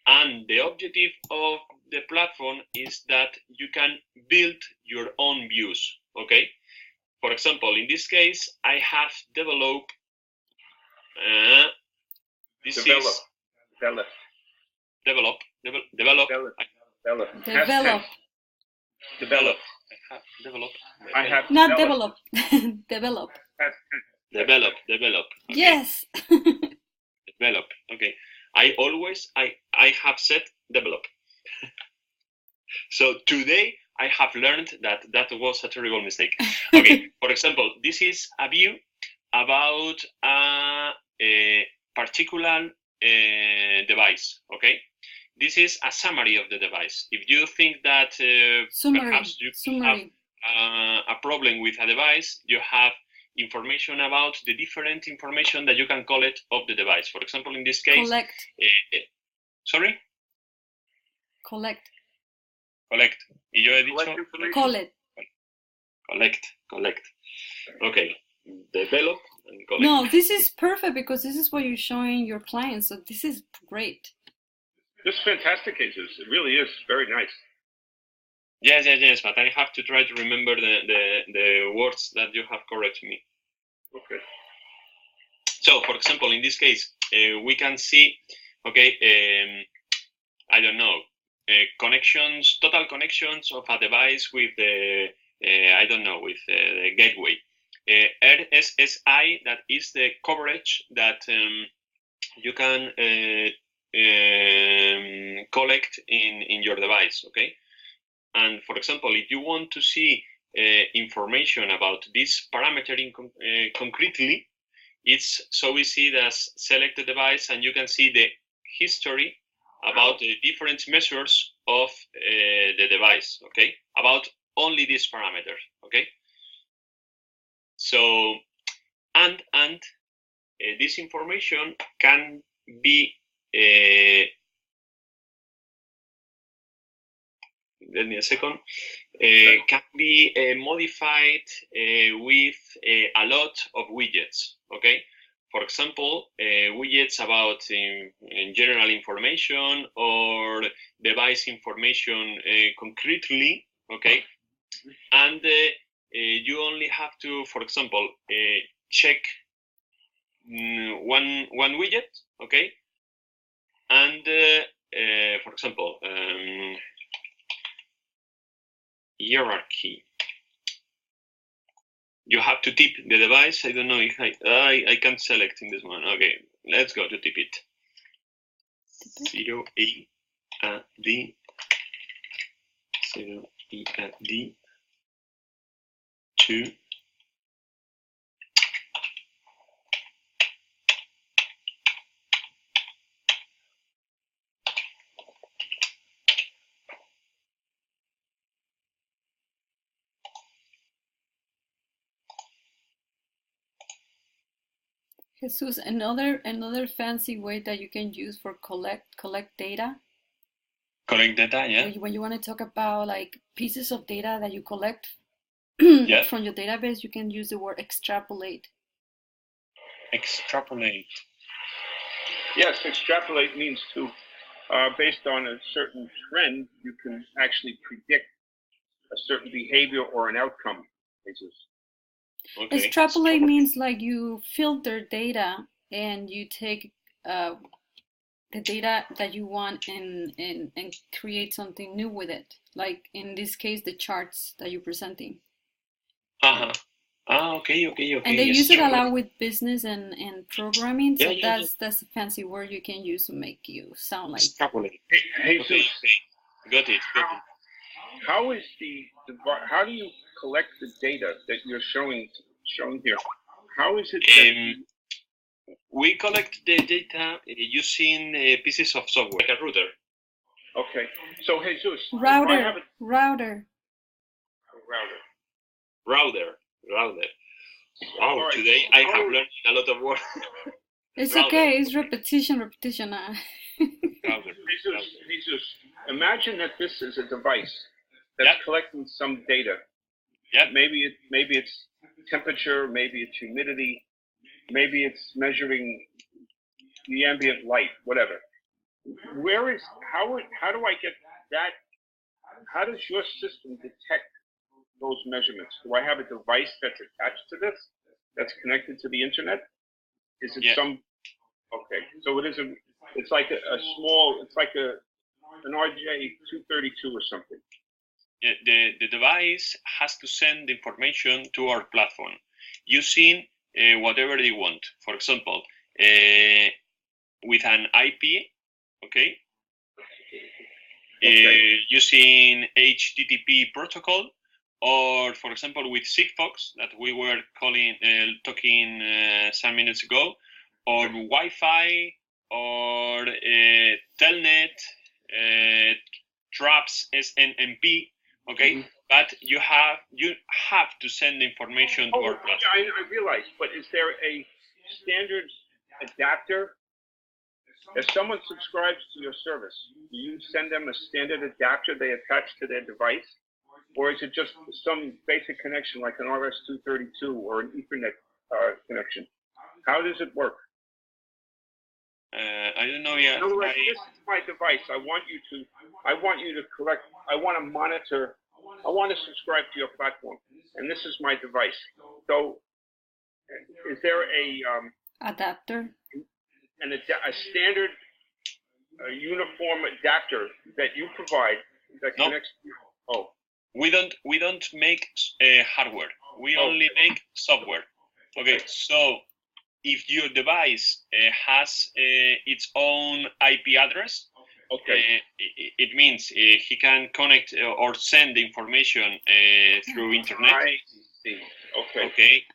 And the objective of the platform is that you can build your own views, okay? For example, in this case, I have developed, Develop. I have Not develop. Develop. Develop. Okay. Yes. Develop. Okay. I have said develop. So today I have learned that was a terrible mistake. Okay. For example, this is a view about a particular device. Okay. This is a summary of the device. If you think that perhaps you have a problem with a device, you have information about the different information that you can collect of the device. For example, in this case, sorry? Collect. Y yo he dicho collect. Okay. Develop and collect. No, this is perfect because this is what you're showing your clients. So this is great. This is fantastic, Jesus. It really is very nice. Yes, but I have to try to remember the words that you have corrected me. Okay. So, for example, in this case, we can see, okay, I don't know, total connections of a device with the, with the gateway. RSSI, that is the coverage that you can collect in your device, okay? And for example, if you want to see information about this parameter concretely, it's so easy as select the device and you can see the history about the different measures of the device, okay? About only these parameters, okay? So, and this information can be let me a second, can be modified with a lot of widgets, okay? For example, widgets about in general information or device information concretely, okay? And you only have to, for example, check one widget, okay? And for example, hierarchy. You have to tip the device. I don't know if I can't select in this one. Okay, let's go to tip it. 0 E A D 0 E A D 2 Jesus, another fancy way that you can use for collect data. Collect data, yeah. When you want to talk about like pieces of data that you collect from your database, you can use the word extrapolate. Extrapolate. Yes, extrapolate means to, based on a certain trend, you can actually predict a certain behavior or an outcome. Okay. Extrapolate means like you filter data and you take the data that you want and create something new with it. Like in this case, the charts that you're presenting. Okay. And they use it a lot with business and programming. So that's a fancy word you can use to make you sound like. Extrapolate. Okay. Got it. How do you collect the data that you're showing here? How is it? We collect the data using pieces of software, like a router. Okay. So Jesus. Router. Wow, right. Today I have learned a lot of words. It's okay. It's repetition. Jesus, imagine that this is a device that's collecting some data. Yeah. Maybe it's temperature, maybe it's humidity, maybe it's measuring the ambient light, whatever. how do I get that? How does your system detect those measurements? Do I have a device that's attached to this, that's connected to the internet? Is it okay, so it's like an RJ232 or something. The device has to send the information to our platform using whatever they want. For example, with an IP, okay? Using HTTP protocol, or for example with Sigfox that we were talking some minutes ago, or Wi-Fi, or Telnet, Traps, SNMP, okay? Mm-hmm. But you have to send information to our platform. I realize, but is there a standard adapter? If someone subscribes to your service, do you send them a standard adapter they attach to their device? Or is it just some basic connection like an RS-232 or an Ethernet connection? How does it work? I don't know yet. In other words, this is my device. I want you to collect. I want to monitor. I want to subscribe to your platform, and this is my device. So, is there a adapter? A standard uniform adapter that you provide that connects to you? Oh. We don't make hardware. We only make software. Okay, so if your device has its own IP address, it means he can connect or send the information through internet. I see. Okay.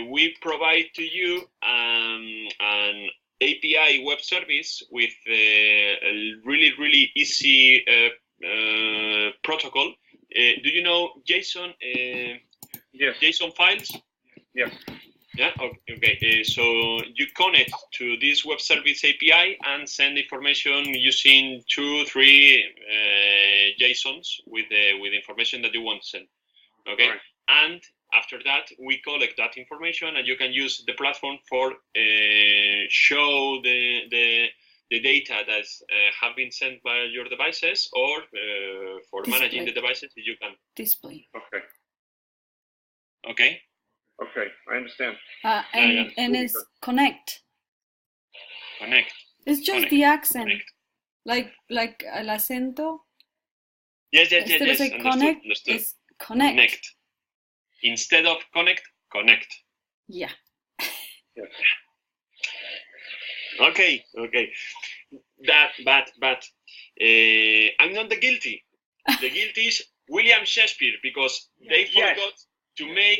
We provide to you an API web service with a really easy protocol. Do you know JSON? Yes. JSON files? Yes. Yeah. Okay. So you connect to this web service API and send information using 2-3 JSONs with information that you want to send. Okay. Right. And after that, we collect that information, and you can use the platform for show the data that have been sent by your devices, or for display. Managing the devices, you can display. Okay, I understand. And it's connect. It's just connect. the accent, Connect. like el acento. Yes. Instead of say connect, understood. it's connect. Instead of connect. Yeah. Yes. Okay. But I'm not the guilty. The guilty is William Shakespeare, because they forgot to make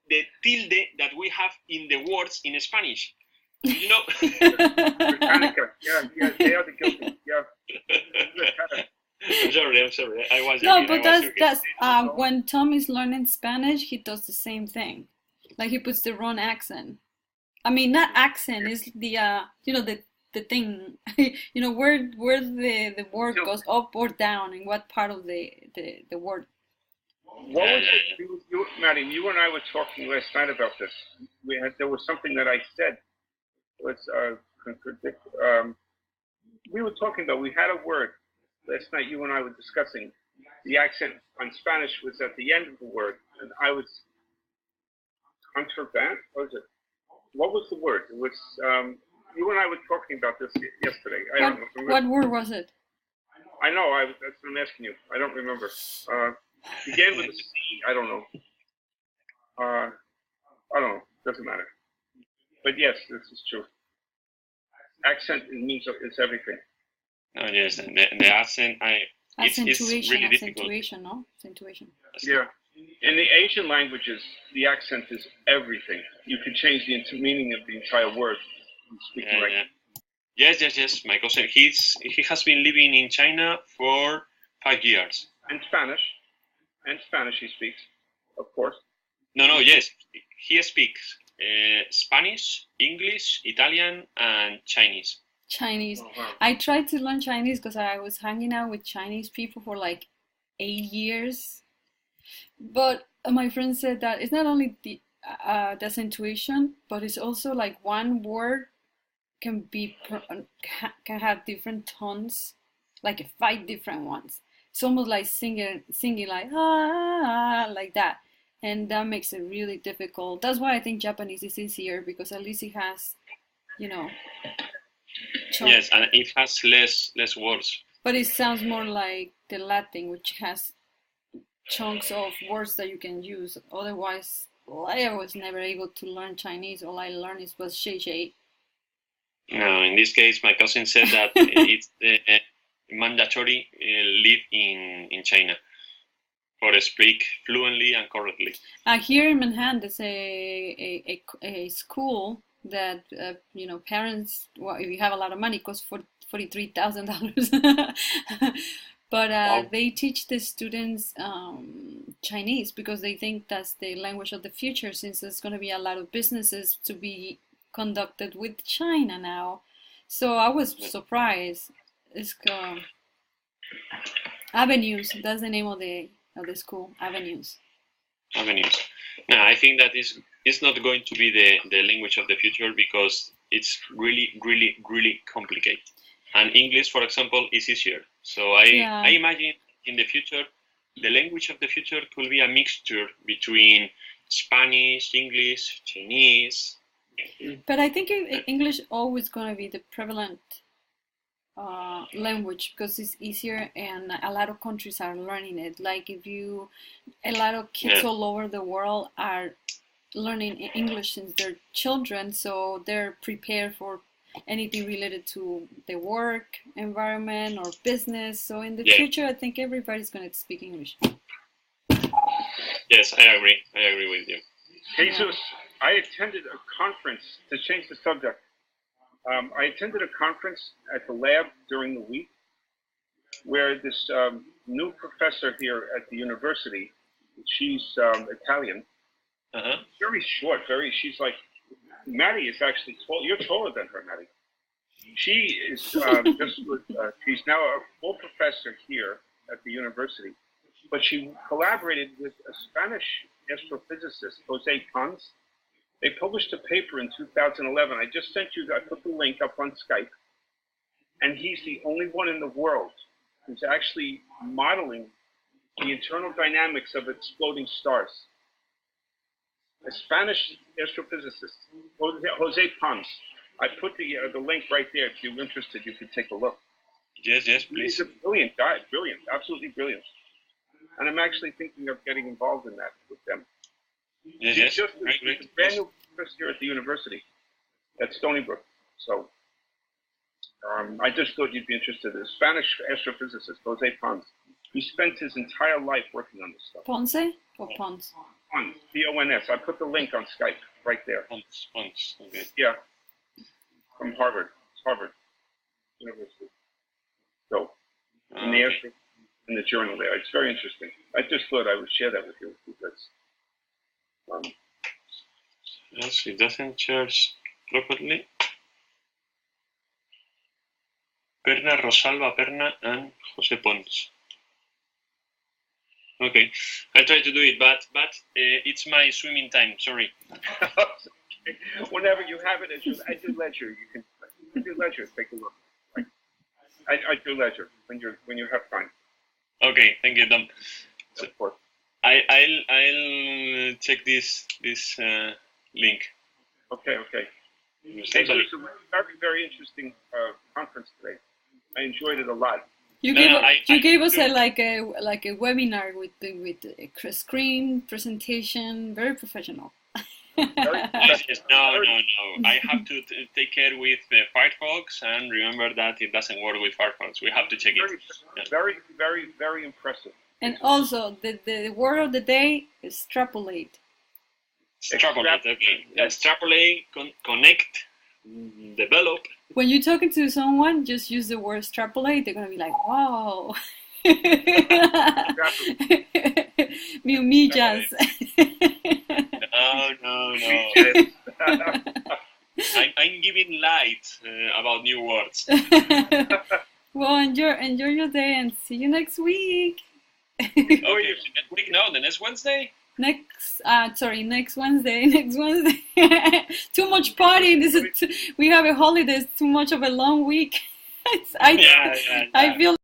the tilde that we have in the words in Spanish. You know? Britannica. Yeah, they are the guilty. Yeah. I'm sorry. I was no, joking. but that's when Tom is learning Spanish, he does the same thing. Like he puts the wrong accent. I mean, not accent is the the thing. Where the word goes up or down, and what part of the word. What was it, Maddie? You and I were talking last night about this. There was something that I said was contradict. We were talking about. We had a word last night. You and I were discussing the accent on Spanish was at the end of the word, and I was contraband. What was it? What was the word? It was you and I were talking about this yesterday. I don't remember. What word was it? I know. That's what I'm asking you. I don't remember. Began with a C. I don't know. I don't know. Doesn't matter. But yes, this is true. Accent means it's everything. Oh yes, the accent. It's really difficult. Accentuation, no? Accentuation. Yeah. In the Asian languages, the accent is everything. You can change the meaning of the entire word. Yes. My cousin, he has been living in China for 5 years. And Spanish he speaks, of course. No, yes. He speaks Spanish, English, Italian, and Chinese. Oh, wow. I tried to learn Chinese because I was hanging out with Chinese people for like 8 years. But my friend said that it's not only the accentuation, but it's also like one word can have different tones, like 5 different ones. It's almost like singing like like that, and that makes it really difficult. That's why I think Japanese is easier, because at least it has, Yes, and it has less words. But it sounds more like the Latin, which has chunks of words that you can use. Otherwise, I was never able to learn Chinese. All I learned was xie. No, in this case, my cousin said that it's mandatory live in China for speak fluently and correctly. Here in Manhattan, there's a school that parents, well, if you have a lot of money, costs $43,000. But wow. They teach the students Chinese because they think that's the language of the future, since there's going to be a lot of businesses to be conducted with China now. So I was surprised. It's Avenues. That's the name of the school. Avenues. No, I think that it's not going to be the language of the future, because it's really complicated. And English, for example, is easier. So I imagine in the future, the language of the future could be a mixture between Spanish, English, Chinese. But I think English always going to be the prevalent language, because it's easier, and a lot of countries are learning it. Like a lot of kids all over the world are learning English since they're children, so they're prepared for anything related to the work environment or business. So in the future, I think everybody's going to speak English. Yes, I agree with you. Jesus, I attended a conference, to change the subject. I attended a conference at the lab during the week where this new professor here at the university, she's Italian, very short, she's like, Maddie is actually tall. You're taller than her, Maddie. She is she's now a full professor here at the university, but she collaborated with a Spanish astrophysicist, Jose Pons. They published a paper in 2011. I just sent you, I put the link up on Skype, and he's the only one in the world who's actually modeling the internal dynamics of exploding stars. A Spanish astrophysicist, Jose Pons. I put the link right there. If you're interested, you could take a look. Yes, please. He's a brilliant guy, absolutely brilliant. And I'm actually thinking of getting involved in that with them. Yes, he's just a brand new professor here at the university at Stony Brook. So I just thought you'd be interested. A Spanish astrophysicist, Jose Pons. He spent his entire life working on this stuff. Ponce or Pons? Pons, P-O-N-S. I put the link on Skype right there. Pons, okay. Yeah, from Harvard. It's Harvard University. So, in the journal there. It's very interesting. I just thought I would share that with you because... yes, it doesn't charge properly. Perna, Rosalba Perna, and Jose Pons. Okay, I'll try to do it, but it's my swimming time. Sorry. Okay. Whenever you have it at your leisure, you can at your leisure take a look. Right? At your leisure when you have time. Okay, thank you, Dom. So, of course. I'll check this link. Okay. Hey, so it's a very, very interesting conference today. I enjoyed it a lot. You gave us a webinar with a screen presentation, very professional. Yes. No. I have to take care with Firefox, and remember that it doesn't work with Firefox. We have to check it. Very, very, very impressive. And also, the word of the day is extrapolate. Extrapolate, okay. Extrapolate, connect, develop. When you're talking to someone, just use the word extrapolate. They're going to be like, wow. Mil millas. No. I'm giving light about new words. Well, enjoy your day and see you next week. Okay, next week? No, the next Wednesday? next Wednesday. Next Wednesday. Too much party. We have a holiday. It's too much of a long week. I feel